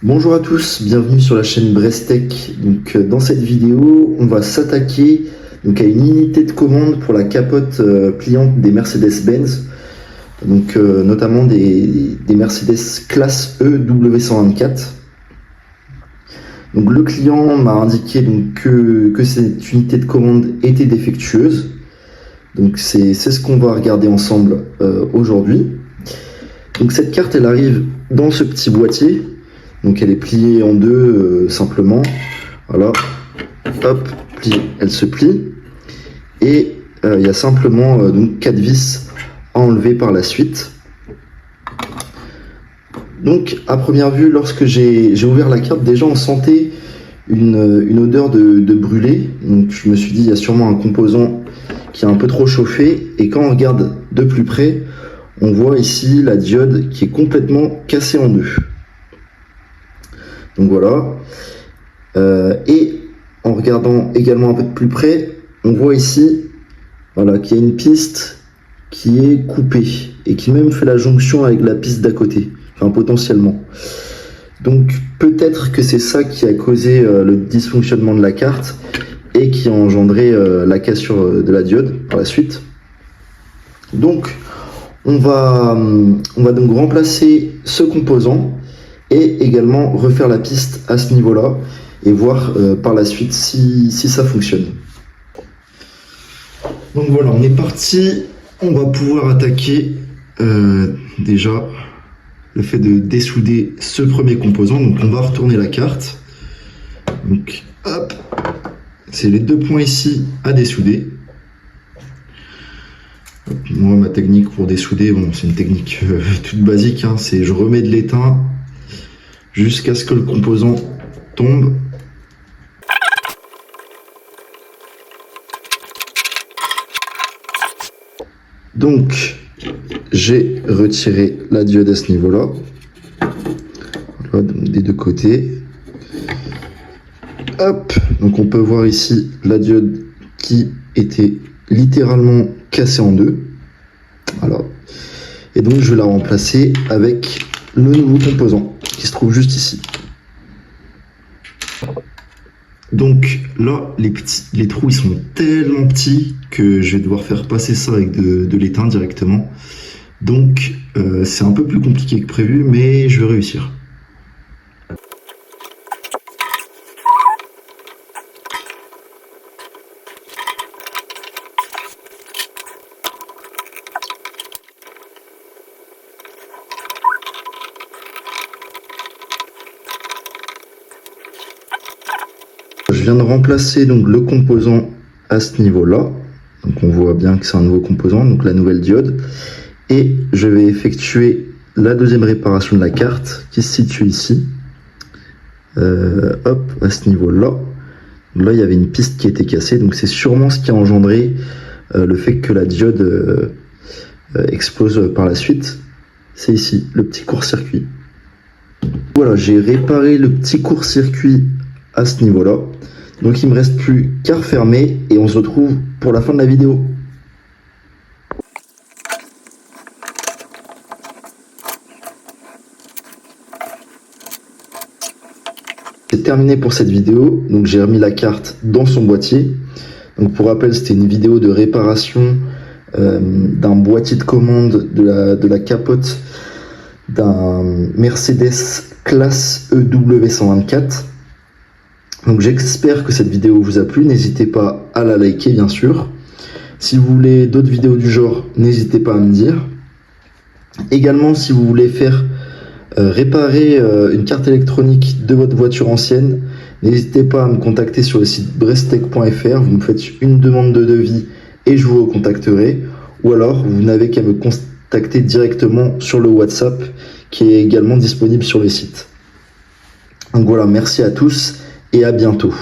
Bonjour à tous, bienvenue sur la chaîne Brestech. Donc, dans cette vidéo, on va s'attaquer à une unité de commande pour la capote pliante des Mercedes-Benz, notamment des Mercedes classe E W124. Donc, le client m'a indiqué que cette unité de commande était défectueuse. Donc c'est ce qu'on va regarder ensemble aujourd'hui. Donc cette carte, elle arrive dans ce petit boîtier. Donc elle est pliée en deux simplement. Voilà, hop, pliée, elle se plie. Et il y a simplement 4 vis à enlever par la suite. Donc à première vue, lorsque j'ai ouvert la carte, déjà on sentait une odeur de brûlé. Donc je me suis dit, il y a sûrement un composant qui est un peu trop chauffé, et quand on regarde de plus près, on voit ici la diode qui est complètement cassée en deux. Donc voilà. Et en regardant également un peu de plus près, on voit ici voilà, qu'il y a une piste qui est coupée et qui même fait la jonction avec la piste d'à côté, enfin potentiellement. Donc peut-être que c'est ça qui a causé le dysfonctionnement de la carte et qui a engendré la cassure de la diode par la suite. Donc on va donc remplacer ce composant et également refaire la piste à ce niveau-là et voir par la suite si ça fonctionne. Donc voilà, on est parti. On va pouvoir attaquer déjà le fait de dessouder ce premier composant. Donc on va retourner la carte. Donc hop, c'est les deux points ici à dessouder. Moi, ma technique pour dessouder, bon, c'est une technique toute basique, hein, c'est je remets de l'étain jusqu'à ce que le composant tombe. Donc, j'ai retiré la diode à ce niveau-là, voilà, des deux côtés. Hop, donc on peut voir ici la diode qui était littéralement cassée en deux. Voilà. Et donc je vais la remplacer avec le nouveau composant qui se trouve juste ici. Donc là, les trous ils sont tellement petits que je vais devoir faire passer ça avec de l'étain directement. Donc c'est un peu plus compliqué que prévu, mais je vais réussir. Je viens de remplacer donc le composant à ce niveau-là. Donc on voit bien que c'est un nouveau composant, donc la nouvelle diode. Et je vais effectuer la deuxième réparation de la carte qui se situe ici. Hop, à ce niveau-là. Là, il y avait une piste qui était cassée, donc c'est sûrement ce qui a engendré le fait que la diode explose par la suite. C'est ici, le petit court-circuit. Voilà, j'ai réparé le petit court-circuit à ce niveau-là. Donc il me reste plus qu'à refermer et on se retrouve pour la fin de la vidéo. C'est terminé pour cette vidéo. Donc j'ai remis la carte dans son boîtier. Donc pour rappel, c'était une vidéo de réparation d'un boîtier de commande de la capote d'un Mercedes classe EW124. Donc j'espère que cette vidéo vous a plu, n'hésitez pas à la liker bien sûr. Si vous voulez d'autres vidéos du genre, n'hésitez pas à me dire. Également, si vous voulez faire réparer une carte électronique de votre voiture ancienne, n'hésitez pas à me contacter sur le site brestech.fr, vous me faites une demande de devis et je vous recontacterai. Ou alors, vous n'avez qu'à me contacter directement sur le WhatsApp qui est également disponible sur le site. Donc voilà, merci à tous et à bientôt.